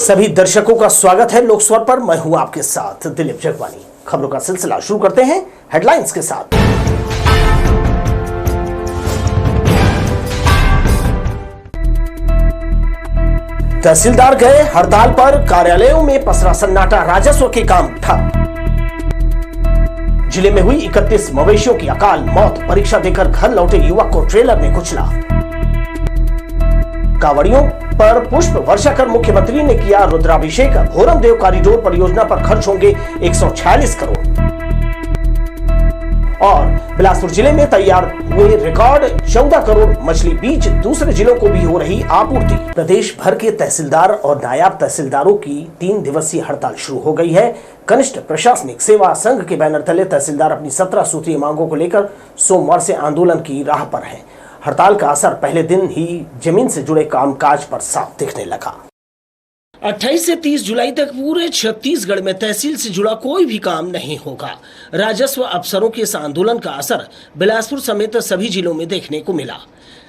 सभी दर्शकों का स्वागत है लोक स्वर पर। मैं हूं आपके साथ दिलीप जगवानी। खबरों का सिलसिला शुरू करते हैं हेडलाइंस के साथ। तहसीलदार गए हड़ताल पर, कार्यालयों में पसरा सन्नाटा, राजस्व के काम ठप। जिले में हुई 31 मवेशियों की अकाल मौत, परीक्षा देकर घर लौटे युवक को ट्रेलर ने कुचला। कांवड़ियों पर पुष्प वर्षा कर मुख्यमंत्री ने किया रुद्राभिषेक। घोरम देव कॉरिडोर परियोजना पर खर्च होंगे 146 करोड़। और बिलासपुर जिले में तैयार हुए रिकॉर्ड 14 करोड़ मछली बीज, दूसरे जिलों को भी हो रही आपूर्ति। प्रदेश भर के तहसीलदार और नायब तहसीलदारों की 3 दिवसीय हड़ताल शुरू हो गई है। कनिष्ठ प्रशासनिक सेवा संघ के बैनर तले तहसीलदार अपनी 17 सूत्रीय मांगों को लेकर सोमवार से आंदोलन की राह पर हैं। हड़ताल का असर पहले दिन ही जमीन से जुड़े कामकाज पर साफ दिखने लगा। 28 से 30 जुलाई तक पूरे छत्तीसगढ़ में तहसील से जुड़ा कोई भी काम नहीं होगा। राजस्व अफसरों के इस आंदोलन का असर बिलासपुर समेत सभी जिलों में देखने को मिला।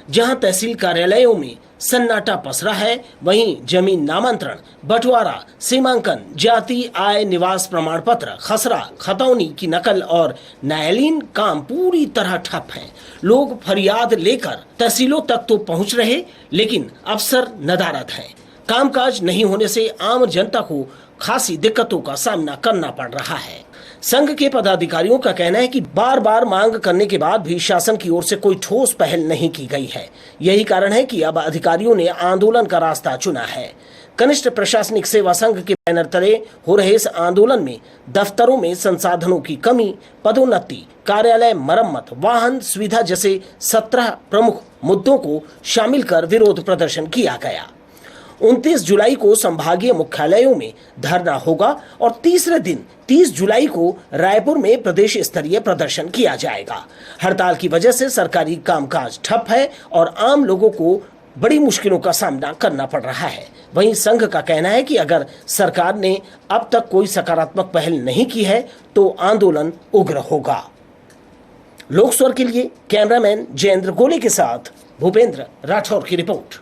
जहां तहसील कार्यालयों में सन्नाटा पसरा है, वहीं जमीन नामांतरण, बंटवारा, सीमांकन, जाति आय निवास प्रमाण पत्र, खसरा, खतौनी की नकल और न्यायालयीन काम पूरी तरह ठप हैं। लोग फरियाद लेकर तहसीलों तक तो पहुंच रहे, लेकिन अफसर नदारद हैं। कामकाज नहीं होने से आम जनता को खासी दिक्कतों का सामना करना पड़ रहा है। संघ के पदाधिकारियों का कहना है कि बार बार मांग करने के बाद भी शासन की ओर से कोई ठोस पहल नहीं की गई है। यही कारण है कि अब अधिकारियों ने आंदोलन का रास्ता चुना है। कनिष्ठ प्रशासनिक सेवा संघ के बैनर तले हो रहे इस आंदोलन में दफ्तरों में संसाधनों की कमी, पदोन्नति, कार्यालय मरम्मत, वाहन सुविधा जैसे 17 प्रमुख मुद्दों को शामिल कर विरोध प्रदर्शन किया गया। 29 जुलाई को संभागीय मुख्यालयों में धरना होगा और तीसरे दिन 30 जुलाई को रायपुर में प्रदेश स्तरीय प्रदर्शन किया जाएगा। हड़ताल की वजह से सरकारी कामकाज ठप है और आम लोगों को बड़ी मुश्किलों का सामना करना पड़ रहा है। वहीं संघ का कहना है कि अगर सरकार ने अब तक कोई सकारात्मक पहल नहीं की है तो आंदोलन उग्र होगा। लोक स्वर के लिए कैमरामैन जयेंद्र गोले के साथ भूपेंद्र राठौर की रिपोर्ट।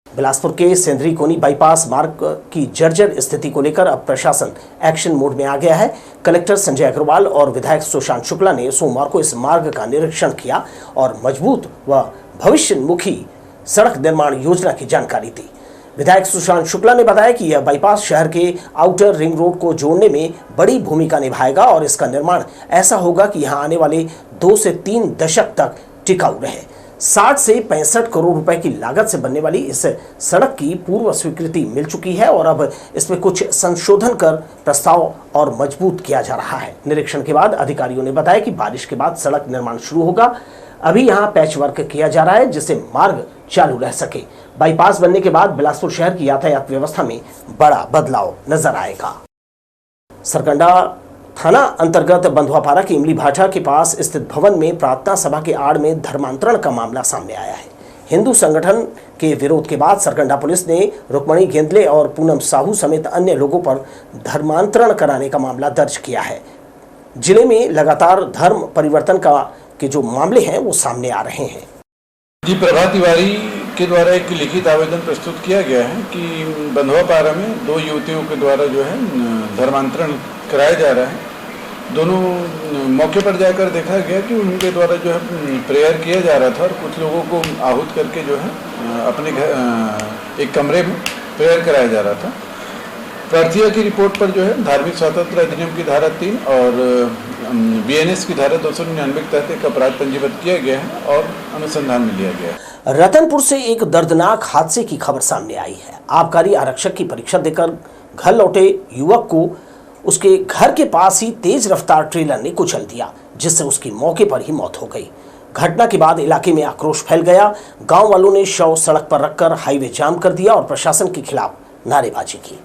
बिलासपुर के सेंद्री कोनी बाईपास मार्ग की जर्जर स्थिति को लेकर अब प्रशासन एक्शन मोड में आ गया है। कलेक्टर संजय अग्रवाल और विधायक सुशांत शुक्ला ने सोमवार को इस मार्ग का निरीक्षण किया और मजबूत व भविष्योन्मुखी सड़क निर्माण योजना की जानकारी दी। विधायक सुशांत शुक्ला ने बताया कि यह बाईपास शहर के आउटर रिंग रोड को जोड़ने में बड़ी भूमिका निभाएगा और इसका निर्माण ऐसा होगा कि यहाँ आने वाले 2 से 3 दशक तक टिकाऊ रहे। 60 से 65 करोड़ रुपए की लागत से बनने वाली इस सड़क की पूर्व स्वीकृति मिल चुकी है और अब इसमें कुछ संशोधन कर प्रस्ताव और मजबूत किया जा रहा है। निरीक्षण के बाद अधिकारियों ने बताया कि बारिश के बाद सड़क निर्माण शुरू होगा। अभी यहाँ पैच वर्क किया जा रहा है जिससे मार्ग चालू रह सके। बाईपास बनने के बाद बिलासपुर शहर की यातायात व्यवस्था में बड़ा बदलाव नजर आएगा। सरकंडा थाना अंतर्गत बंधुआपारा के इमली भाटा के पास स्थित भवन में प्रार्थना सभा के आड़ में धर्मांतरण का मामला सामने आया है। हिंदू संगठन के विरोध के बाद सरकंडा पुलिस ने रुक्मणी गेंदले और पूनम साहू समेत अन्य लोगों पर धर्मांतरण कराने का मामला दर्ज किया है। जिले में लगातार धर्म परिवर्तन के जो मामले हैं वो सामने आ रहे हैं। जी, प्रभा तिवारी के द्वारा एक लिखित आवेदन प्रस्तुत किया गया है कि बंधुआपारा में 2 युवतियों के द्वारा जो है धर्मांतरण कराया जा रहा है। दोनों मौके पर जाकर देखा गया कि उनके द्वारा जो है प्रेयर किया जा रहा था और कुछ लोगों को आहूत करके जो है अपने घर एक कमरे में प्रेयर कराया जा रहा था। प्रार्थिया की रिपोर्ट पर जो है धार्मिक स्वतंत्रता अधिनियम की धारा 3 और BNS की धारा 299 के तहत एक अपराध पंजीबद्ध किया गया है और अनुसंधान में लिया गया है। रतनपुर से एक दर्दनाक हादसे की खबर सामने आई है। आबकारी आरक्षक की परीक्षा देकर घर लौटे युवक को उसके घर के पास ही तेज रफ्तार ट्रेलर ने कुचल दिया, जिससे उसकी मौके पर ही मौत हो गई। घटना के बाद इलाके में आक्रोश फैल गया। गांव वालों ने शव सड़क पर रखकर हाईवे जाम कर दिया और प्रशासन के खिलाफ नारेबाजी की।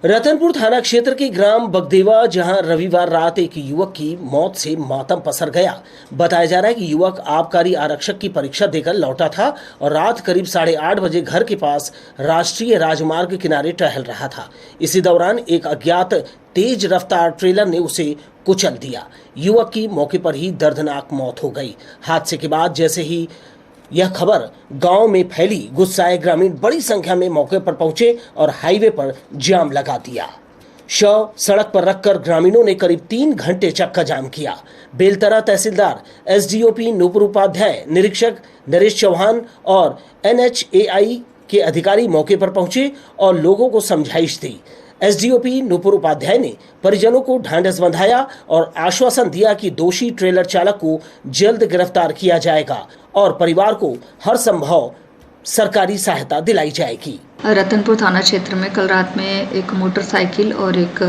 रतनपुर थाना क्षेत्र के ग्राम बगदेवा, जहां रविवार रात एक युवक की मौत से मातम पसर गया। बताया जा रहा है कि युवक आबकारी आरक्षक की परीक्षा देकर लौटा था और रात करीब 8:30 बजे घर के पास राष्ट्रीय राजमार्ग किनारे टहल रहा था। इसी दौरान एक अज्ञात तेज रफ्तार ट्रेलर ने उसे कुचल दिया। युवक की मौके पर ही दर्दनाक मौत हो गई। हादसे के बाद जैसे ही यह खबर गांव में फैली, गुस्साए ग्रामीण बड़ी संख्या में मौके पर पहुंचे और हाईवे पर जाम लगा दिया। शव सड़क पर रखकर ग्रामीणों ने करीब 3 घंटे चक्का जाम किया। बेलतरा तहसीलदार, एसडीओपी नूपुर उपाध्याय, निरीक्षक नरेश चौहान और NHAI के अधिकारी मौके पर पहुंचे और लोगों को समझाइश दी। एसडीओपी नूपुर उपाध्याय ने परिजनों को ढांढस बंधाया और आश्वासन दिया कि दोषी ट्रेलर चालक को जल्द गिरफ्तार किया जाएगा और परिवार को हर संभव सरकारी सहायता दिलाई जाएगी। रतनपुर थाना क्षेत्र में कल रात में एक मोटरसाइकिल और एक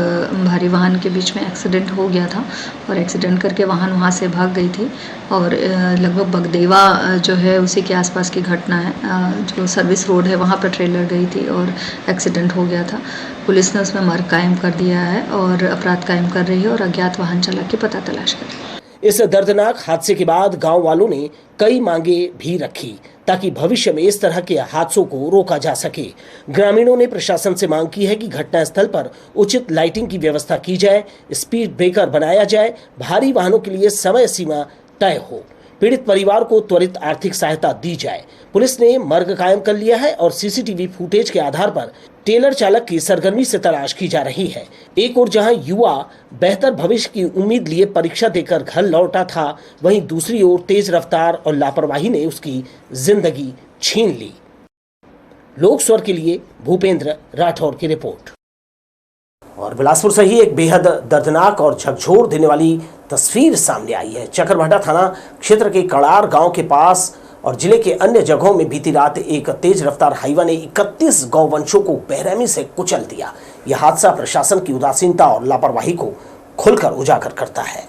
भारी वाहन के बीच में एक्सीडेंट हो गया था और एक्सीडेंट करके वाहन वहां से भाग गई थी और लगभग बगदेवा जो है उसी के आसपास की घटना है। जो सर्विस रोड है वहां पर ट्रेलर गई थी और एक्सीडेंट हो गया था। पुलिस ने उसमें मर्ग कायम कर दिया है और अपराध कायम कर रही है और अज्ञात वाहन चालक की पता तलाश कर रही है। इस दर्दनाक हादसे के बाद गांव वालों ने कई मांगे भी रखी ताकि भविष्य में इस तरह के हादसों को रोका जा सके। ग्रामीणों ने प्रशासन से मांग की है कि घटनास्थल पर उचित लाइटिंग की व्यवस्था की जाए, स्पीड ब्रेकर बनाया जाए, भारी वाहनों के लिए समय सीमा तय हो, पीड़ित परिवार को त्वरित आर्थिक सहायता दी जाए। पुलिस ने मर्ग कायम कर लिया है और सीसीटीवी फुटेज के आधार पर टेलर चालक की सरगर्मी से तलाश की जा रही है। एक और जहां युवा बेहतर भविष्य की उम्मीद लिए परीक्षा देकर घर लौटा था, वहीं दूसरी ओर तेज रफ्तार और लापरवाही ने उसकी जिंदगी छीन ली। लोक स्वर के लिए भूपेंद्र राठौर की रिपोर्ट। और बिलासपुर से ही एक बेहद दर्दनाक और झकझोर देने वाली तस्वीर सामने आई है। चकरभाटा थाना क्षेत्र के कड़ार गांव के पास और जिले के अन्य जगहों में बीती रात एक तेज रफ्तार हाईवा ने 31 गौवंशों को बेरहमी से कुचल दिया। यह हादसा प्रशासन की उदासीनता और लापरवाही को खुलकर उजागर करता है।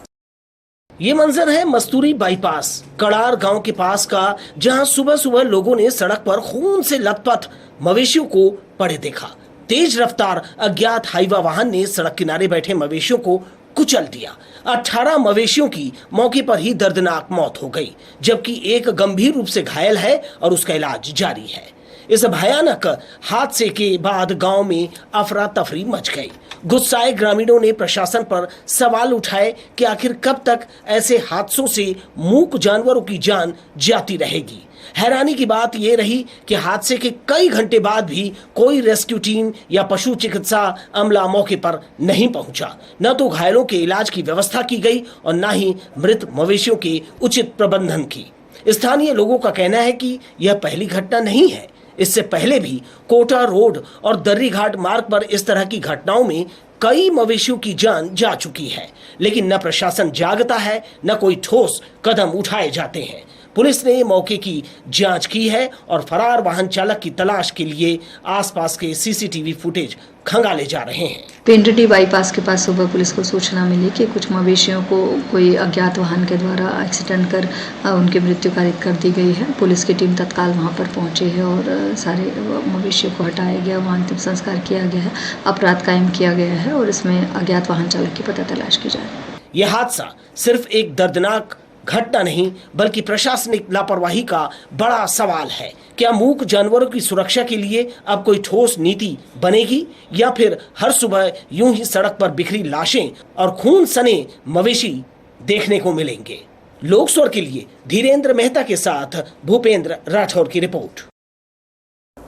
ये मंजर है मस्तूरी बाईपास कड़ार गांव के पास का, जहां सुबह सुबह लोगों ने सड़क पर खून से लथपथ मवेशियों को पड़े देखा। तेज रफ्तार अज्ञात हाईवा वाहन ने सड़क किनारे बैठे मवेशियों को कुचल दिया। 18 मवेशियों की मौके पर ही दर्दनाक मौत हो गई, जबकि एक गंभीर रूप से घायल है और उसका इलाज जारी है। इस भयानक हादसे के बाद गांव में अफरा तफरी मच गई। गुस्साए ग्रामीणों ने प्रशासन पर सवाल उठाए कि आखिर कब तक ऐसे हादसों से मूक जानवरों की जान जाती रहेगी। हैरानी की बात यह रही कि हादसे के कई घंटे बाद भी कोई रेस्क्यू टीम या पशु चिकित्सा अमला मौके पर नहीं पहुंचा। न तो घायलों के इलाज की व्यवस्था की गई और न ही मृत मवेशियों के उचित प्रबंधन की। स्थानीय लोगों का कहना है कि यह पहली घटना नहीं है। इससे पहले भी कोटा रोड और दर्री घाट मार्ग पर इस तरह की घटनाओं में कई मवेशियों की जान जा चुकी है, लेकिन न प्रशासन जागता है, न कोई ठोस कदम उठाए जाते हैं। पुलिस ने मौके की जांच की है और फरार वाहन चालक की तलाश के लिए आसपास के सीसीटीवी फुटेज खंगाले जा रहे हैं। पेंटडी बाईपास के पास सुबह पुलिस को सूचना मिली कि कुछ मवेशियों को कोई अज्ञात वाहन के द्वारा एक्सीडेंट कर उनकी मृत्यु कारित कर दी गई है। पुलिस की टीम तत्काल वहां पर पहुंची है और सारे मवेशियों को हटाया गया, वहां अंतिम संस्कार किया गया है, अपराध कायम किया गया है और इसमें अज्ञात वाहन चालक की पता तलाश की जा रही है। यह हादसा सिर्फ एक दर्दनाक घटना नहीं बल्कि प्रशासनिक लापरवाही का बड़ा सवाल है। क्या मूक जानवरों की सुरक्षा के लिए अब कोई ठोस नीति बनेगी या फिर हर सुबह यूं ही सड़क पर बिखरी लाशें और खून सने मवेशी देखने को मिलेंगे? लोकस्वर के लिए धीरेन्द्र मेहता के साथ भूपेंद्र राठौर की रिपोर्ट।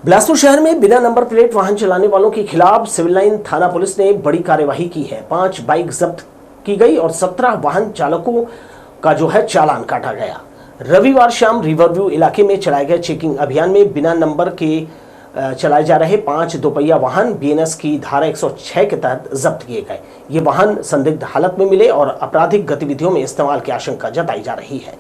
बिलासपुर शहर में बिना नंबर प्लेट वाहन चलाने वालों के खिलाफ सिविल लाइन थाना पुलिस ने बड़ी कार्यवाही की है। 5 बाइक जब्त की गई और 17 वाहन चालकों का जो है चालान काटा गया। रविवार शाम रिवरव्यू इलाके में चलाए गए चेकिंग अभियान में बिना नंबर के चलाए जा रहे 5 दोपहिया वाहन बीएनएस की धारा 106 के तहत जब्त किए गए। ये वाहन संदिग्ध हालत में मिले और आपराधिक गतिविधियों में इस्तेमाल की आशंका जताई जा रही है।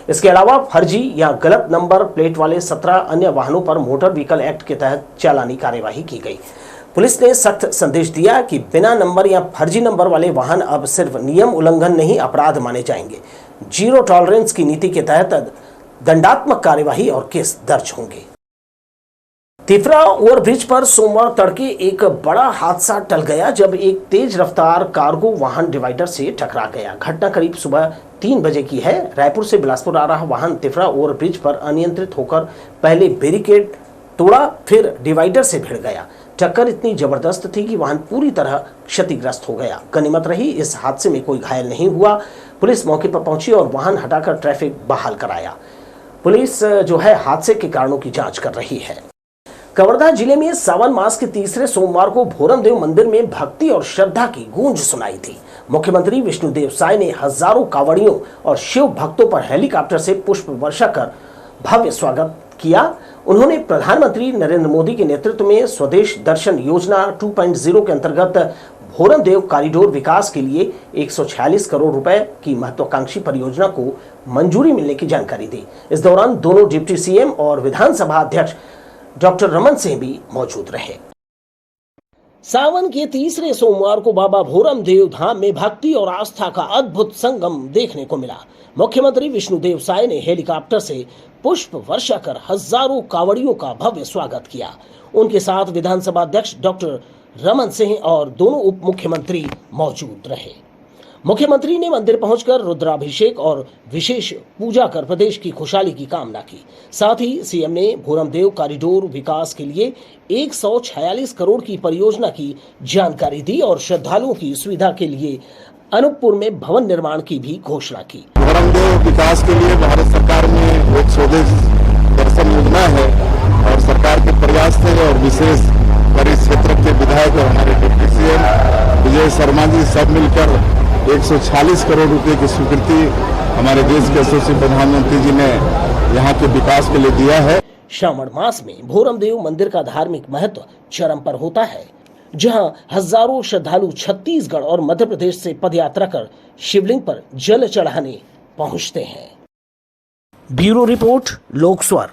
इसके अलावा फर्जी या गलत नंबर प्लेट वाले 17 अन्य वाहनों पर मोटर व्हीकल एक्ट के तहत चालानी कार्यवाही की गई। पुलिस ने सख्त संदेश दिया कि बिना नंबर या फर्जी नंबर वाले वाहन अब सिर्फ नियम उल्लंघन नहीं अपराध माने जाएंगे। जीरो टॉलरेंस की नीति के तहत दंडात्मक कार्यवाही और केस दर्ज होंगे। तिफरा ओवरब्रिज पर सोमवार तड़के एक बड़ा हादसा टल गया जब एक तेज रफ्तार कार्गो वाहन डिवाइडर से टकरा गया। घटना करीब सुबह 3 बजे की है। रायपुर से बिलासपुर आ रहा वाहन तिफरा ओवरब्रिज पर अनियंत्रित होकर पहले बैरिकेड तोड़ा, फिर डिवाइडर से भिड़ गया। टक्कर इतनी जबरदस्त थी कि वाहन पूरी तरह क्षतिग्रस्त हो गया। गनीमत रही इस हादसे में कोई घायल नहीं हुआ। पुलिस मौके पर पहुंची और वाहन हटाकर ट्रैफिक बहाल कराया। पुलिस जो है हादसे के कारणों की जांच कर रही है। कवर्धा जिले में सावन मास के तीसरे सोमवार को भोरमदेव मंदिर में भक्ति और श्रद्धा की गूंज सुनाई थी। मुख्यमंत्री विष्णुदेव साय ने हजारों कांवड़ियों और शिव भक्तों पर हेलीकॉप्टर से पुष्प वर्षा कर भव्य स्वागत किया। उन्होंने प्रधानमंत्री नरेंद्र मोदी के नेतृत्व में स्वदेश दर्शन योजना 2.0 के अंतर्गत भोरमदेव कॉरिडोर विकास के लिए 146 करोड़ रुपए की महत्वाकांक्षी परियोजना को मंजूरी मिलने की जानकारी दी। इस दौरान दोनों डिप्टी सीएम और विधानसभा अध्यक्ष डॉक्टर रमन सिंह भी मौजूद रहे। सावन के तीसरे सोमवार को बाबा भोरमदेव धाम में भक्ति और आस्था का अद्भुत संगम देखने को मिला। मुख्यमंत्री विष्णुदेव साय ने हेलीकॉप्टर से पुष्प वर्षा कर हजारों कांवड़ियों का भव्य स्वागत किया। उनके साथ विधानसभा अध्यक्ष डॉक्टर रमन सिंह और दोनों उप मुख्यमंत्री मौजूद रहे। मुख्यमंत्री ने मंदिर पहुंचकर रुद्राभिषेक और विशेष पूजा कर प्रदेश की खुशहाली की कामना की। साथ ही सीएम ने भोरमदेव कॉरिडोर विकास के लिए 146 करोड़ की परियोजना की जानकारी दी और श्रद्धालुओं की सुविधा के लिए अनूपपुर में भवन निर्माण की भी घोषणा की। भोरमदेव विकास के लिए भारत सरकार में एक स्वदेश दर्शन योजना है और सरकार के प्रयास से और विशेष पर इस क्षेत्र के विधायक और हमारे डिप्टी सीएम विजय शर्मा जी सब मिलकर 146 करोड़ रुपए की स्वीकृति हमारे देश के यशस्वी प्रधानमंत्री जी ने यहाँ के विकास के लिए दिया है। श्रावण मास में भोरमदेव मंदिर का धार्मिक महत्व चरम पर होता है, जहां हजारों श्रद्धालु छत्तीसगढ़ और मध्य प्रदेश से पदयात्रा कर शिवलिंग पर जल चढ़ाने पहुंचते हैं। ब्यूरो रिपोर्ट, लोक स्वर।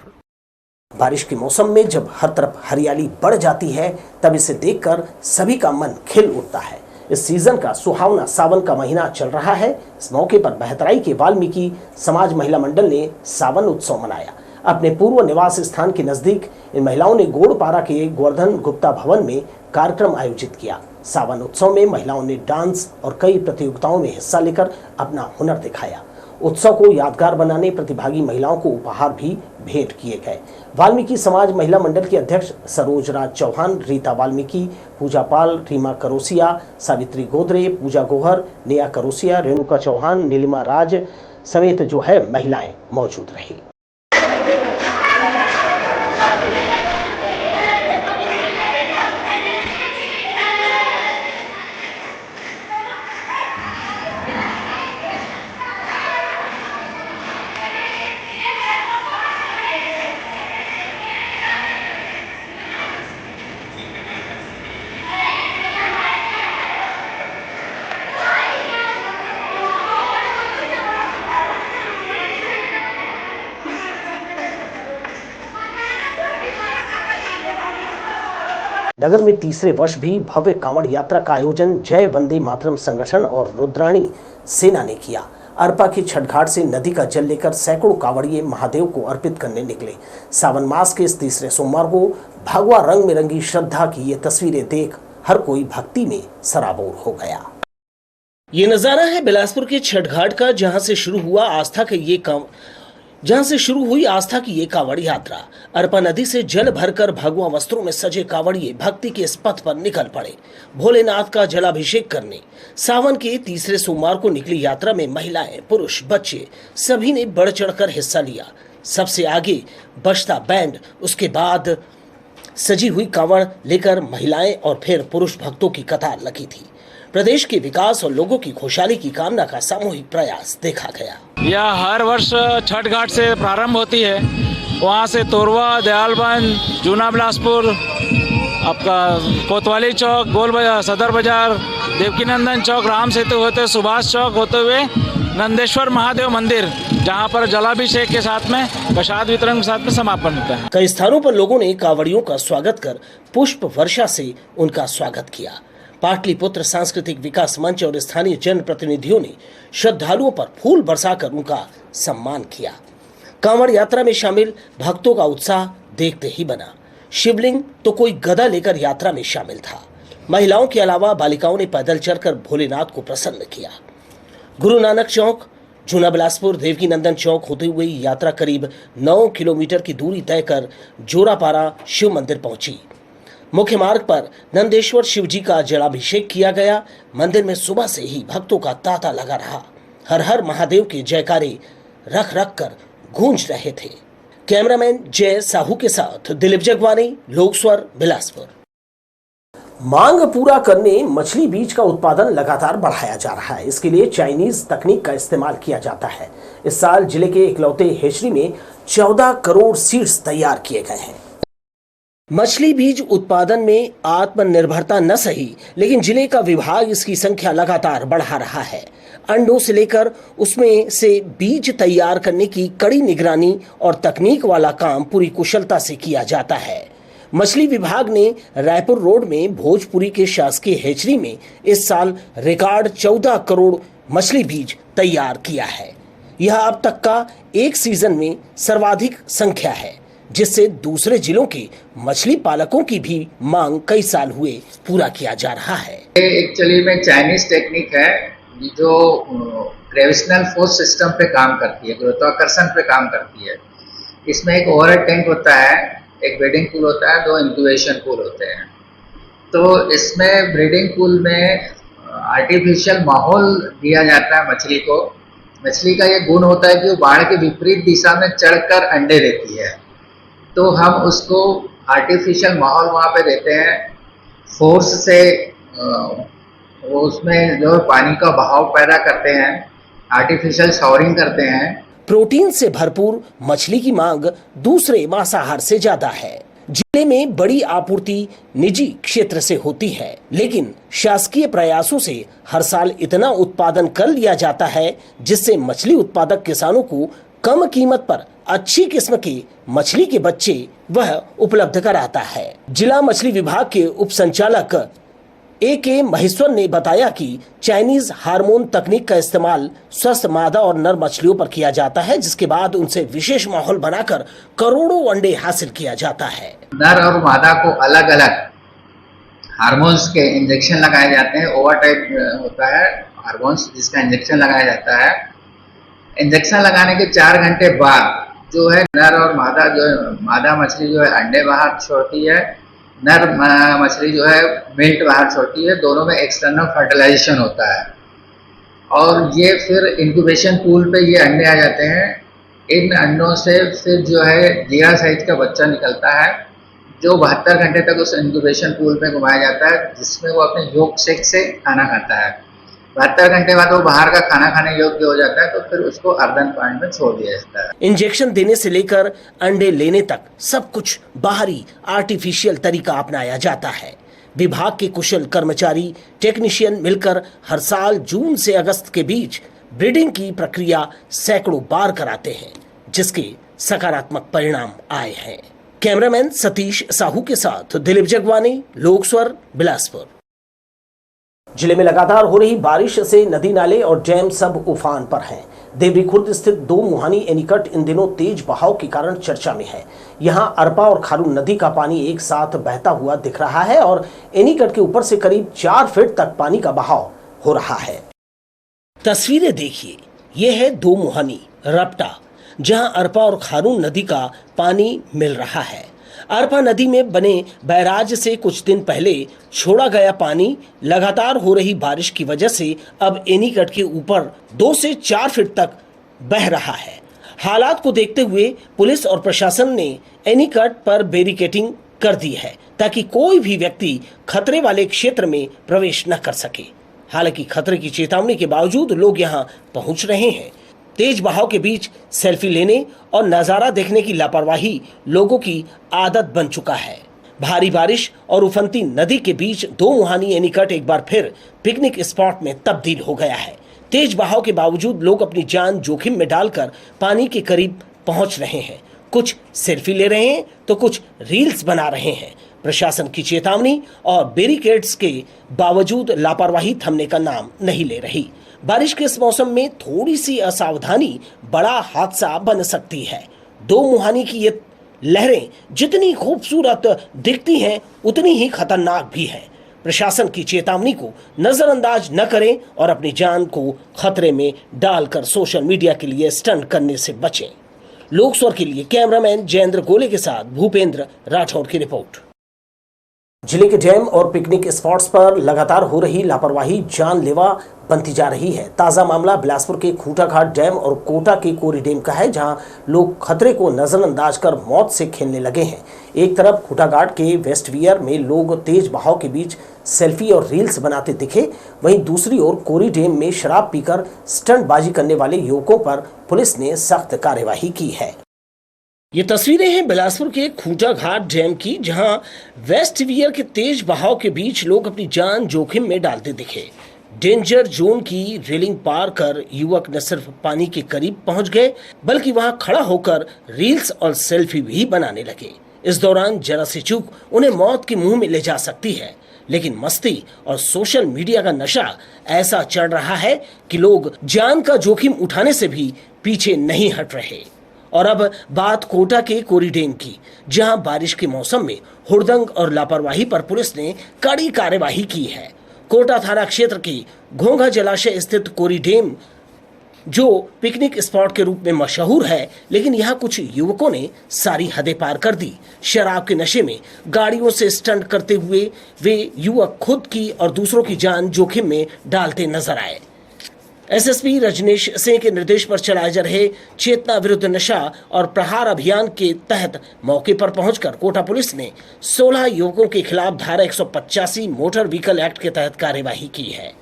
बारिश के मौसम में जब हर तरफ हरियाली बढ़ जाती है तब इसे देखकर सभी का मन खिल उठता है। इस सीजन का सुहावना सावन का महीना चल रहा है। इस मौके पर बहतराई के वाल्मीकि समाज महिला मंडल ने सावन उत्सव मनाया। अपने पूर्व निवास स्थान के नजदीक इन महिलाओं ने गोड़पारा के गोवर्धन गुप्ता भवन में कार्यक्रम आयोजित किया। सावन उत्सव में महिलाओं ने डांस और कई प्रतियोगिताओं में हिस्सा लेकर अपना हुनर दिखाया। उत्सव को यादगार बनाने प्रतिभागी महिलाओं को उपहार भी भेंट किए गए। वाल्मीकि समाज महिला मंडल की अध्यक्ष सरोज राज चौहान, रीता वाल्मीकि, पूजा पाल, रीमा करोसिया, सावित्री गोदरे, पूजा गोहर, नेहा करोसिया, रेणुका चौहान, नीलिमा राज समेत जो है महिलाएं मौजूद रही। नगर में तीसरे वर्ष भी भव्य कांवड़ यात्रा का आयोजन जय वंदे मातरम संगठन और रुद्राणी सेना ने किया। अरपा के छठ घाट से नदी का जल लेकर सैकड़ों कांवड़िए महादेव को अर्पित करने निकले। सावन मास के इस तीसरे सोमवार को भगवा रंग में रंगी श्रद्धा की ये तस्वीरें देख हर कोई भक्ति में सराबोर हो गया। ये नजारा है बिलासपुर के छठ घाट का, जहां से शुरू हुई आस्था की ये कांवड़ यात्रा। अरपा नदी से जल भरकर भगवा वस्त्रों में सजे कांवड़िए भक्ति के इस पथ पर निकल पड़े भोलेनाथ का जलाभिषेक करने। सावन के तीसरे सोमवार को निकली यात्रा में महिलाएं, पुरुष, बच्चे सभी ने बढ़ चढ़कर हिस्सा लिया। सबसे आगे बजता बैंड, उसके बाद सजी हुई कांवड़ लेकर महिलाएं और फिर पुरुष भक्तों की कतार लगी थी। प्रदेश के विकास और लोगों की खुशहाली की कामना का सामूहिक प्रयास देखा गया। यह हर वर्ष छठ घाट से प्रारंभ होती है। वहाँ से तोरवा, दयालबंद, जूना बिलासपुर, आपका कोतवाली चौक, गोल बाजार, सदर बाजार, देवकीनंदन चौक, राम सेतु होते सुभाष चौक होते हुए नंदेश्वर महादेव मंदिर, जहाँ पर जलाभिषेक के साथ में प्रसाद वितरण के साथ में समापन होता है। कई स्थानों पर लोगों ने कांवड़ियों का स्वागत कर पुष्प वर्षा से उनका स्वागत किया। पाटलिपुत्र सांस्कृतिक विकास मंच और स्थानीय जनप्रतिनिधियों ने श्रद्धालुओं पर फूल बरसाकर उनका सम्मान किया। कांवड़ यात्रा में शामिल भक्तों का उत्साह देखते ही बना। शिवलिंग तो कोई गदा लेकर यात्रा में शामिल था। महिलाओं के अलावा बालिकाओं ने पैदल चलकर भोलेनाथ को प्रसन्न किया। गुरु नानक चौक, जूना बिलासपुर, देवकीनंदन चौक होते हुए यात्रा करीब 9 किलोमीटर की दूरी तय कर जोरापारा शिव मंदिर पहुंची। मुख्य मार्ग पर नंदेश्वर शिव जी का जलाभिषेक किया गया। मंदिर में सुबह से ही भक्तों का तांता लगा रहा। हर हर महादेव के जयकारे रख रख कर गूंज रहे थे। कैमरामैन जय साहू के साथ दिलीप जगवानी, लोक स्वर, बिलासपुर। मांग पूरा करने मछली बीज का उत्पादन लगातार बढ़ाया जा रहा है। इसके लिए चाइनीज तकनीक का इस्तेमाल किया जाता है। इस साल जिले के इकलौते हेचरी में 14 करोड़ सीड्स तैयार किए गए हैं। मछली बीज उत्पादन में आत्मनिर्भरता न सही, लेकिन जिले का विभाग इसकी संख्या लगातार बढ़ा रहा है। अंडों से लेकर उसमें से बीज तैयार करने की कड़ी निगरानी और तकनीक वाला काम पूरी कुशलता से किया जाता है। मछली विभाग ने रायपुर रोड में भोजपुरी के शासकीय हेचरी में इस साल रिकॉर्ड 14 करोड़ मछली बीज तैयार किया है। यह अब तक का एक सीजन में सर्वाधिक संख्या है, जिससे दूसरे जिलों के मछली पालकों की भी मांग कई साल हुए पूरा किया जा रहा है। एक्चुअली में चाइनीज टेक्निक है जो ग्रेविटेशनल फोर्स सिस्टम पे काम करती है, गुरुत्वाकर्षण पे काम करती है। इसमें एक ओवरहेड टैंक होता है, एक ब्रीडिंग पूल होता है, 2 इंक्यूबेशन पूल होते हैं। तो इसमें ब्रीडिंग पूल में आर्टिफिशियल माहौल दिया जाता है मछली को। मछली का ये गुण होता है कि वो बाढ़ के विपरीत दिशा में चढ़कर अंडे देती है, तो हम उसको आर्टिफिशियल माहौल वहाँ पे देते हैं। फोर्स से वो उसमें जो पानी का बहाव पैदा करते हैं, आर्टिफिशियल शावरिंग करते हैं। प्रोटीन से भरपूर मछली की मांग दूसरे मांसाहार से ज्यादा है। जिले में बड़ी आपूर्ति निजी क्षेत्र से होती है, लेकिन शासकीय प्रयासों से हर साल इतना उत्पादन कर लिया जाता है जिससे मछली उत्पादक किसानों को कम कीमत पर अच्छी किस्म के मछली के बच्चे वह उपलब्ध कराता है। जिला मछली विभाग के उप संचालक A.K. महेश्वर ने बताया कि चाइनीज हार्मोन तकनीक का इस्तेमाल स्वस्थ मादा और नर मछलियों पर किया जाता है, जिसके बाद उनसे विशेष माहौल बनाकर करोड़ों अंडे हासिल किया जाता है। नर और मादा को अलग अलग हार्मोन्स के इंजेक्शन लगाए जाते हैं। ओवर टाइप होता है हार्मोन्स जिसका इंजेक्शन लगाया जाता है। इंजेक्शन लगाने के 4 घंटे बाद जो है नर और मादा मादा मछली जो है अंडे बाहर छोड़ती है, नर मछली जो है मिल्ट बाहर छोड़ती है। दोनों में एक्सटर्नल फर्टिलाइजेशन होता है और ये फिर इंक्यूबेशन पूल पे ये अंडे आ जाते हैं। इन अंडों से फिर जो है जीरा साइज का बच्चा निकलता है जो 72 घंटे तक उस इंक्यूबेशन पूल पे घुमाया जाता है, जिसमें वो अपने योग सेक से खाना खाता है। 72 घंटे बाद वो बाहर का खाना खाने योग्य हो जाता है, तो फिर उसको अर्दन पानी में छोड़ दिया जाता है। इंजेक्शन देने से लेकर अंडे लेने तक सब कुछ बाहरी आर्टिफिशियल तरीका अपनाया जाता है। विभाग के कुशल कर्मचारी टेक्नीशियन मिलकर हर साल जून से अगस्त के बीच ब्रीडिंग की प्रक्रिया सैकड़ों बार कराते हैं, जिसके सकारात्मक परिणाम आए हैं। कैमरामैन सतीश साहू के साथ दिलीप जगवानी, लोक स्वर, बिलासपुर। जिले में लगातार हो रही बारिश से नदी नाले और डैम सब उफान पर हैं। देवरी खुर्द स्थित 2 मुहानी एनीकट इन दिनों तेज बहाव के कारण चर्चा में है। यहां अरपा और खारून नदी का पानी एक साथ बहता हुआ दिख रहा है और एनीकट के ऊपर से करीब 4 फीट तक पानी का बहाव हो रहा है। तस्वीरें देखिए, यह है 2 मुहानी रपटा, जहां अरपा और खारून नदी का पानी मिल रहा है। अरपा नदी में बने बैराज से कुछ दिन पहले छोड़ा गया पानी लगातार हो रही बारिश की वजह से अब एनीकट के ऊपर 2 से 4 फीट तक बह रहा है। हालात को देखते हुए पुलिस और प्रशासन ने एनीकट पर बैरिकेडिंग कर दी है ताकि कोई भी व्यक्ति खतरे वाले क्षेत्र में प्रवेश न कर सके। हालांकि खतरे की चेतावनी के बावजूद लोग यहां पहुंच रहे हैं। तेज बहाव के बीच सेल्फी लेने और नजारा देखने की लापरवाही लोगों की आदत बन चुका है। भारी बारिश और उफनती नदी के बीच 2 मुहानी एनीकट एक बार फिर पिकनिक स्पॉट में तब्दील हो गया है। तेज बहाव के बावजूद लोग अपनी जान जोखिम में डालकर पानी के करीब पहुंच रहे हैं। कुछ सेल्फी ले रहे हैं तो कुछ रील्स बना रहे हैं। प्रशासन की चेतावनी और बैरिकेड्स के बावजूद लापरवाही थमने का नाम नहीं ले रही। बारिश के इस मौसम में थोड़ी सी असावधानी बड़ा हादसा बन सकती है। 2 मुहानी की ये लहरें जितनी खूबसूरत दिखती हैं उतनी ही खतरनाक भी है। प्रशासन की चेतावनी को नजरअंदाज न करें और अपनी जान को खतरे में डालकर सोशल मीडिया के लिए स्टंट करने से बचें। लोक स्वर के लिए कैमरामैन जयेंद्र गोले के साथ भूपेंद्र राठौड़ की रिपोर्ट। जिले के डैम और पिकनिक स्पॉट्स पर लगातार हो रही लापरवाही जानलेवा बनती जा रही है। ताज़ा मामला बिलासपुर के खूंटाघाट डैम और कोटा के कोरी डैम का है, जहां लोग खतरे को नजरअंदाज कर मौत से खेलने लगे हैं। एक तरफ खूंटाघाट के वेस्टवियर में लोग तेज बहाव के बीच सेल्फी और रील्स बनाते दिखे, वहीं दूसरी ओर कोरी डैम में शराब पीकर स्टंटबाजी करने वाले युवकों पर पुलिस ने सख्त कार्यवाही की है। ये तस्वीरें हैं बिलासपुर के खूंटाघाट डैम की, जहां वेस्टवियर के तेज बहाव के बीच लोग अपनी जान जोखिम में डालते दिखे। डेंजर जोन की रेलिंग पार कर युवक न सिर्फ पानी के करीब पहुंच गए, बल्कि वहां खड़ा होकर रील्स और सेल्फी भी बनाने लगे। इस दौरान जरा सी चूक उन्हें मौत के मुंह में ले जा सकती है, लेकिन मस्ती और सोशल मीडिया का नशा ऐसा चढ़ रहा है कि लोग जान का जोखिम उठाने से भी पीछे नहीं हट रहे। और अब बात कोटा के कोरी डैम की, जहां बारिश के मौसम में हुड़दंग और लापरवाही पर पुलिस ने कड़ी कार्यवाही की है। कोटा थाना क्षेत्र के घोंघा जलाशय स्थित कोरी डैम जो पिकनिक स्पॉट के रूप में मशहूर है, लेकिन यहाँ कुछ युवकों ने सारी हदें पार कर दी। शराब के नशे में गाड़ियों से स्टंट करते हुए वे युवक खुद की और दूसरों की जान जोखिम में डालते नजर आए। एसएसपी रजनीश सिंह के निर्देश पर चलाए जा रहे चेतना विरुद्ध नशा और प्रहार अभियान के तहत मौके पर पहुंचकर कोटा पुलिस ने 16 युवकों के खिलाफ धारा 185 मोटर व्हीकल एक्ट के तहत कार्यवाही की है।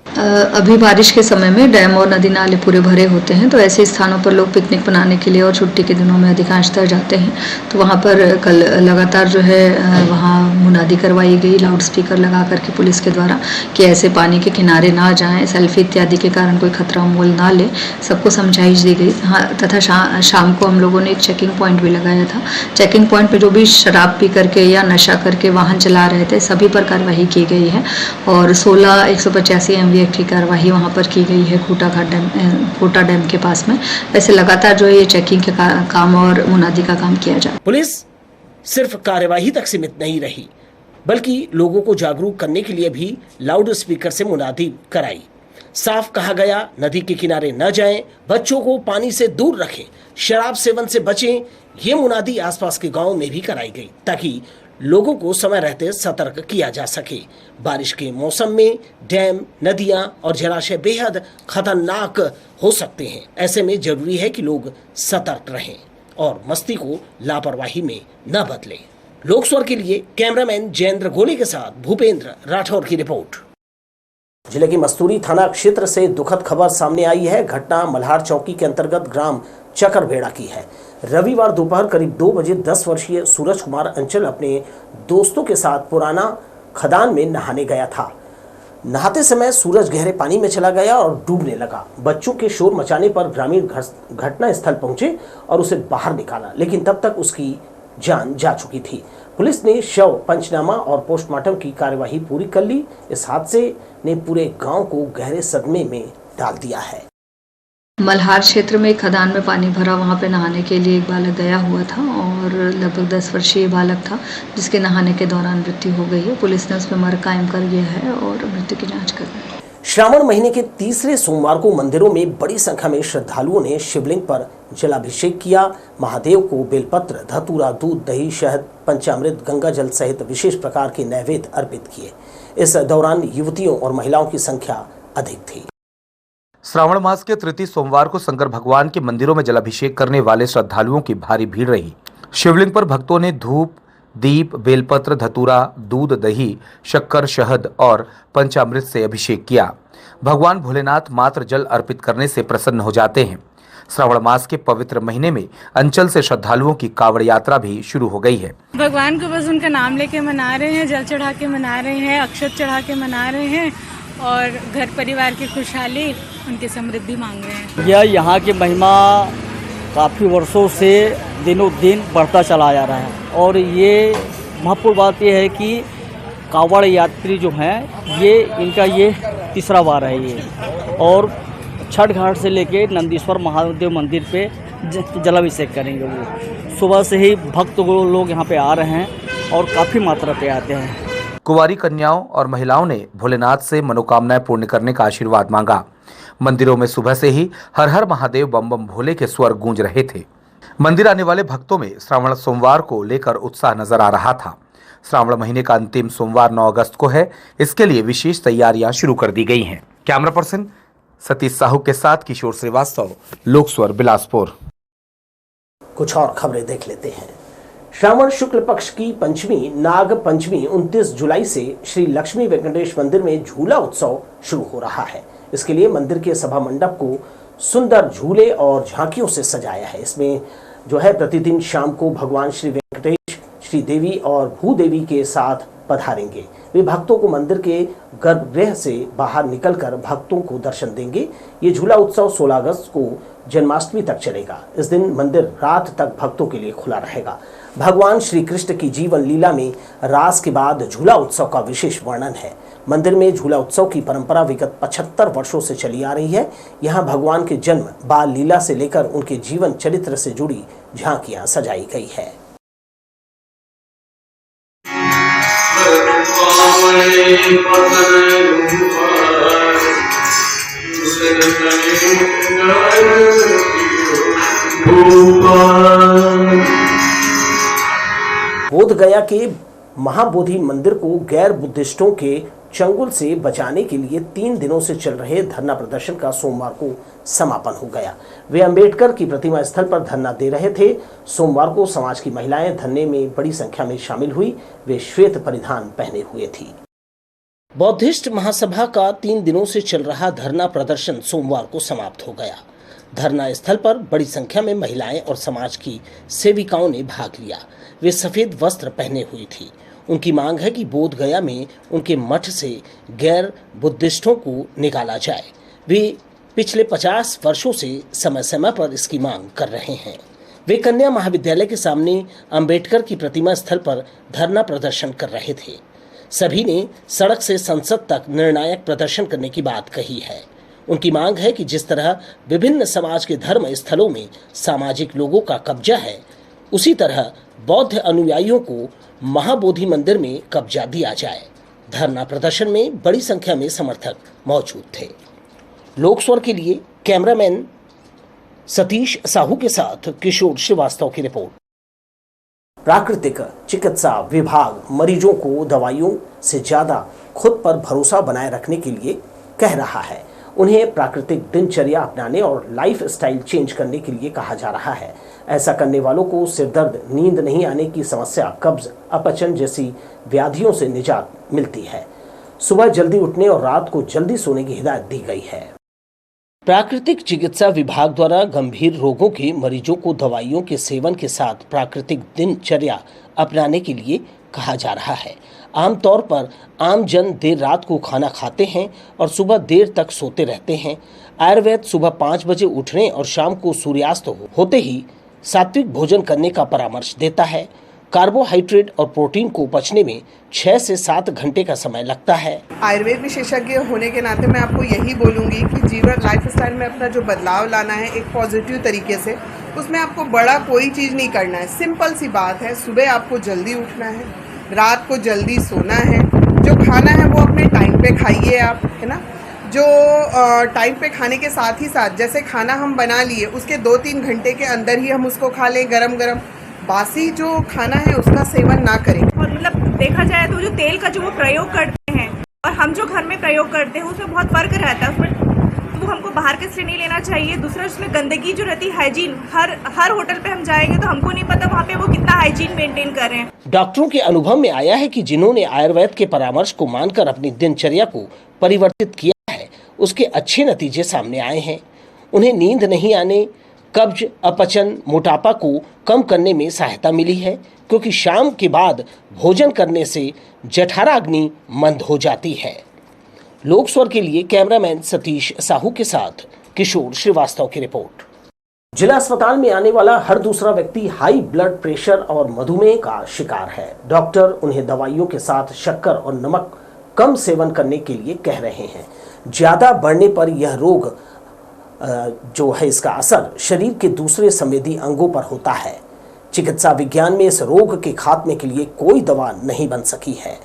अभी बारिश के समय में डैम और नदी नाले पूरे भरे होते हैं, तो ऐसे स्थानों पर लोग पिकनिक मनाने के लिए और छुट्टी के दिनों में अधिकांशतः जाते हैं। तो वहाँ पर कल लगातार जो है वहाँ मुनादी करवाई गई लाउड स्पीकर लगा करके पुलिस के द्वारा कि ऐसे पानी के किनारे ना जाएं, सेल्फी इत्यादि के कारण कोई खतरा मोल ना ले, सबको समझाइश दी गई। हाँ, तथा शाम को हम लोगों ने एक चेकिंग पॉइंट भी लगाया था। चेकिंग पॉइंट पे जो भी शराब पी करके या नशा करके वाहन चला रहे थे, सभी पर कार्रवाई की गई है और 16 185 MV की कार्रवाई वहाँ पर की गई है खूंटाघाट डैम, कोटा डैम के पास में। वैसे लगातार जो ये चेकिंग के काम और मुनादी का काम किया जाए। पुलिस सिर्फ कार्यवाही तक सीमित नहीं रही, बल्कि लोगों को जागरूक करने के लिए भी लाउड स्पीकर से मुनादी कराई। साफ कहा गया, नदी के किनारे न जाएं, बच्चों को पानी से दूर रखें, शराब सेवन से बचें। ये मुनादी आसपास के गांव में भी कराई गई ताकि लोगों को समय रहते सतर्क किया जा सके। बारिश के मौसम में डैम, नदियां और जलाशय बेहद खतरनाक हो सकते हैं। ऐसे में जरूरी है कि लोग सतर्क रहें और मस्ती को लापरवाही में न बदलें। लोकस्वर के लिए कैमरामैन जयेंद्र गोले के साथ भूपेंद्र राठौर की रिपोर्ट। जिले की मस्तूरी थाना क्षेत्र से दुखद खबर सामने आई है। घटना मल्हार चौकी के अंतर्गत ग्राम चकरभेड़ा की है। रविवार दोपहर करीब 2 बजे 10 वर्षीय सूरज कुमार अंचल अपने दोस्तों के साथ पुराना खदान में नहाने गया था। नहाते समय सूरज गहरे पानी में चला गया और डूबने लगा। बच्चों के शोर मचाने पर ग्रामीण घटना स्थल पहुंचे और उसे बाहर निकाला, लेकिन तब तक उसकी जान जा चुकी थी। पुलिस ने शव पंचनामा और पोस्टमार्टम की कार्यवाही पूरी कर ली। इस हादसे ने पूरे गांव को गहरे सदमे में डाल दिया है। मल्हार क्षेत्र में एक खदान में पानी भरा, वहाँ पे नहाने के लिए एक बालक गया हुआ था और लगभग 10 वर्षीय बालक था, जिसके नहाने के दौरान मृत्यु हो गई है। पुलिस ने उस पर मर्ग कायम कर दिया है और मृत्यु की जांच कर रही है। श्रावण महीने के तीसरे सोमवार को मंदिरों में बड़ी संख्या में श्रद्धालुओं ने शिवलिंग पर जलाभिषेक किया। महादेव को बेलपत्र, धतूरा, दूध, दही, शहद, पंचामृत, गंगा जल सहित विशेष प्रकार के नैवेद्य अर्पित किए। इस दौरान युवतियों और महिलाओं की संख्या अधिक थी। श्रावण मास के तृतीय सोमवार को शंकर भगवान के मंदिरों में जलाभिषेक करने वाले श्रद्धालुओं की भारी भीड़ रही। शिवलिंग पर भक्तों ने धूप, दीप, बेलपत्र, धतूरा, दूध, दही, शक्कर, शहद और पंचामृत से अभिषेक किया। भगवान भोलेनाथ मात्र जल अर्पित करने से प्रसन्न हो जाते हैं। श्रावण मास के पवित्र महीने में अंचल से श्रद्धालुओं की कावड़ यात्रा भी शुरू हो गई है। भगवान को बस उनका नाम लेके मना रहे हैं, जल चढ़ा के मना रहे हैं, अक्षत चढ़ा के मना रहे हैं और घर परिवार की खुशहाली, उनकी समृद्धि मांग रहे हैं। यह यहाँ की महिमा काफ़ी वर्षों से दिनों दिन बढ़ता चला जा रहा है और ये महत्वपूर्ण बात यह है कि कावड़ यात्री जो हैं ये इनका ये तीसरा बार है ये, और छठ घाट से लेके नंदीश्वर महादेव मंदिर पे जलाभिषेक करेंगे। वो सुबह से ही भक्त लोग यहाँ पे आ रहे हैं और काफ़ी मात्रा पे आते हैं। कुंवारी कन्याओं और महिलाओं ने भोलेनाथ से मनोकामनाएं पूर्ण करने का आशीर्वाद मांगा। मंदिरों में सुबह से ही हर हर महादेव बम बम भोले के स्वर गूंज रहे थे। मंदिर आने वाले भक्तों में श्रावण सोमवार को लेकर उत्साह नजर आ रहा था। श्रावण महीने का अंतिम सोमवार 9 अगस्त को है। इसके लिए विशेष तैयारियां शुरू कर दी गई हैं। कैमरा पर्सन सतीश साहू के साथ किशोर श्रीवास्तव, लोकस्वर, बिलासपुर। कुछ और खबरें देख लेते हैं। श्रावण शुक्ल पक्ष की पंचमी नाग पंचमी 29 जुलाई से श्री लक्ष्मी वेंकटेश मंदिर में झूला उत्सव शुरू हो रहा है। इसके लिए मंदिर के सभा मंडप को सुंदर झूले और झांकियों से सजाया है। इसमें जो है प्रतिदिन शाम को भगवान श्री वेंकटेश, श्री देवी और भूदेवी के साथ पधारेंगे। वे भक्तों को मंदिर के गर्भगृह से बाहर निकलकर भक्तों को दर्शन देंगे। ये झूला उत्सव 16 अगस्त को जन्माष्टमी तक चलेगा। इस दिन मंदिर रात तक भक्तों के लिए खुला रहेगा। भगवान श्री कृष्ण की जीवन लीला में रास के बाद झूला उत्सव का विशेष वर्णन है। मंदिर में झूला उत्सव की परंपरा विगत 75 वर्षों से चली आ रही है। यहाँ भगवान के जन्म, बाल लीला से लेकर उनके जीवन चरित्र से जुड़ी झांकियां सजाई गई है। बोध गया के महाबोधि मंदिर को गैर बुद्धिस्टों के चंगुल से बचाने के लिए 3 दिनों से चल रहे धरना प्रदर्शन का सोमवार को समापन हो गया। वे अंबेडकर की प्रतिमा स्थल पर धरना दे रहे थे। सोमवार को समाज की महिलाएं धरने में बड़ी संख्या में शामिल हुई। वे श्वेत परिधान पहने हुए थी। बौद्धिस्ट महासभा का 3 दिनों से चल रहा धरना प्रदर्शन सोमवार को समाप्त हो गया। धरना स्थल पर बड़ी संख्या में महिलाएं और समाज की सेविकाओं ने भाग लिया। वे सफेद वस्त्र पहने हुई थी। उनकी मांग है कि बोध गया में उनके मठ से गैर बुद्धिस्टों को निकाला जाए। वे पिछले 50 वर्षों से समय समय पर इसकी मांग कर रहे हैं। वे कन्या महाविद्यालय के सामने अंबेडकर की प्रतिमा स्थल पर धरना प्रदर्शन कर रहे थे। सभी ने सड़क से संसद तक निर्णायक प्रदर्शन करने की बात कही है। उनकी मांग है कि जिस तरह विभिन्न समाज के धर्म स्थलों में सामाजिक लोगों का कब्जा है, उसी तरह बौद्ध अनुयायियों को महाबोधि मंदिर में कब्जा दिया जाए। धरना प्रदर्शन में बड़ी संख्या में समर्थक मौजूद थे। लोकस्वर के लिए कैमरामैन सतीश साहू के साथ किशोर श्रीवास्तव की रिपोर्ट। प्राकृतिक चिकित्सा विभाग मरीजों को दवाइयों से ज्यादा खुद पर भरोसा बनाए रखने के लिए कह रहा है। उन्हें प्राकृतिक दिनचर्या अपनाने और लाइफ स्टाइल चेंज करने के लिए कहा जा रहा है। ऐसा करने वालों को सिरदर्द, नींद नहीं आने की समस्या, कब्ज, अपचन जैसी व्याधियों से निजात मिलती है। सुबह जल्दी उठने और रात को जल्दी सोने की हिदायत दी गई है। प्राकृतिक चिकित्सा विभाग द्वारा गंभीर रोगों के मरीजों को दवाइयों के सेवन के साथ प्राकृतिक दिनचर्या अपनाने के लिए कहा जा रहा है। आमतौर पर आम जन देर रात को खाना खाते हैं और सुबह देर तक सोते रहते हैं। आयुर्वेद सुबह 5 बजे उठने और शाम को सूर्यास्त होते ही सात्विक भोजन करने का परामर्श देता है। कार्बोहाइड्रेट और प्रोटीन को पचने में 6 से 7 घंटे का समय लगता है। आयुर्वेद विशेषज्ञ होने के नाते मैं आपको यही बोलूँगी कि जीवन लाइफ स्टाइल में अपना जो बदलाव लाना है एक पॉजिटिव तरीके से, उसमें आपको बड़ा कोई चीज़ नहीं करना है। सिंपल सी बात है, सुबह आपको जल्दी उठना है, रात को जल्दी सोना है। जो खाना है वो अपने टाइम पे खाइए आप, है ना। जो टाइम पे खाने के साथ ही साथ जैसे खाना हम बना लिए उसके 2-3 घंटे के अंदर ही हम उसको खा लें गरम गरम। बासी जो खाना है उसका सेवन ना करें। और मतलब देखा जाए तो जो तेल का जो वो प्रयोग करते हैं और हम जो घर में प्रयोग करते हैं उसमें बहुत फर्क रहता है। उसमें तो हमको बाहर के से नहीं लेना चाहिए। दूसरा उसमें गंदगी जो रहती है, हाइजीन, हर होटल पे हम जाएंगे तो हमको नहीं पता वहाँ पे वो कितना हाइजीन मेंटेन कर रहे हैं। डॉक्टरों के अनुभव में आया है कि जिन्होंने आयुर्वेद के परामर्श को मानकर अपनी दिनचर्या को परिवर्तित किया है, उसके अच्छे नतीजे सामने आए हैं। उन्हें नींद नहीं आने, कब्ज, अपचन, मोटापा को कम करने में सहायता मिली है, क्योंकि शाम के बाद भोजन करने से जठराग्नि मंद हो जाती है। लोकस्वर के लिए कैमरामैन सतीश साहू के साथ किशोर श्रीवास्तव की रिपोर्ट। जिला अस्पताल में आने वाला हर दूसरा व्यक्ति हाई ब्लड प्रेशर और मधुमेह का शिकार है। डॉक्टर उन्हें दवाइयों के साथ शक्कर और नमक कम सेवन करने के लिए कह रहे हैं। ज्यादा बढ़ने पर यह रोग जो है, इसका असर शरीर के दूसरे संवेदी अंगों पर होता है। चिकित्सा विज्ञान में इस रोग के खात्मे के लिए कोई दवा नहीं बन सकी है।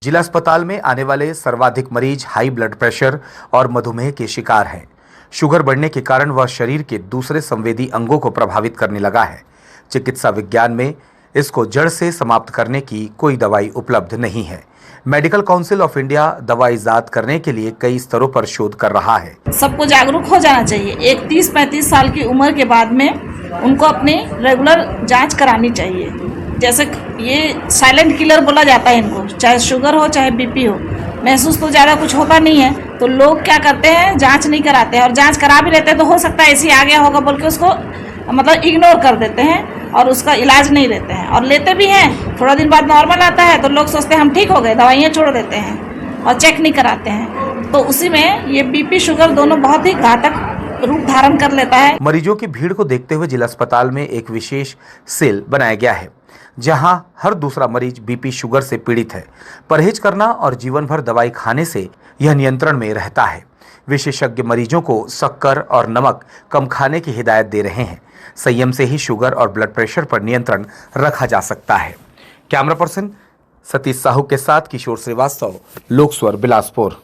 जिला अस्पताल में आने वाले सर्वाधिक मरीज हाई ब्लड प्रेशर और मधुमेह के शिकार हैं। शुगर बढ़ने के कारण वह शरीर के दूसरे संवेदी अंगों को प्रभावित करने लगा है। चिकित्सा विज्ञान में इसको जड़ से समाप्त करने की कोई दवाई उपलब्ध नहीं है। मेडिकल काउंसिल ऑफ इंडिया दवा इजाद करने के लिए कई स्तरों पर शोध कर रहा है। सबको जागरूक हो जाना चाहिए। एक 30-35 साल की उम्र के बाद में उनको अपनी रेगुलर जांच करानी चाहिए। जैसे ये साइलेंट किलर बोला जाता है इनको, चाहे शुगर हो चाहे बीपी हो, महसूस तो ज़्यादा कुछ होता नहीं है, तो लोग क्या करते हैं, जांच नहीं कराते हैं, और जांच करा भी लेते हैं तो हो सकता है ऐसे ही आ गया होगा बोल के उसको मतलब इग्नोर कर देते हैं और उसका इलाज नहीं लेते हैं, और लेते भी हैं। थोड़ा दिन बाद नॉर्मल आता है तो लोग सोचते हैं हम ठीक हो गए, दवाइयाँ छोड़ देते हैं और चेक नहीं कराते हैं। तो उसी में ये बीपी शुगर दोनों बहुत ही घातक रूप धारण कर लेता है। मरीजों की भीड़ को देखते हुए जिला अस्पताल में एक विशेष सेल बनाया गया है, जहां हर दूसरा मरीज बीपी शुगर से पीड़ित है। परहेज करना और जीवन भर दवाई खाने से यह नियंत्रण में रहता है। विशेषज्ञ मरीजों को शक्कर और नमक कम खाने की हिदायत दे रहे हैं। संयम से ही शुगर और ब्लड प्रेशर पर नियंत्रण रखा जा सकता है। कैमरा पर्सन सतीश साहू के साथ किशोर श्रीवास्तव, लोक स्वर, बिलासपुर।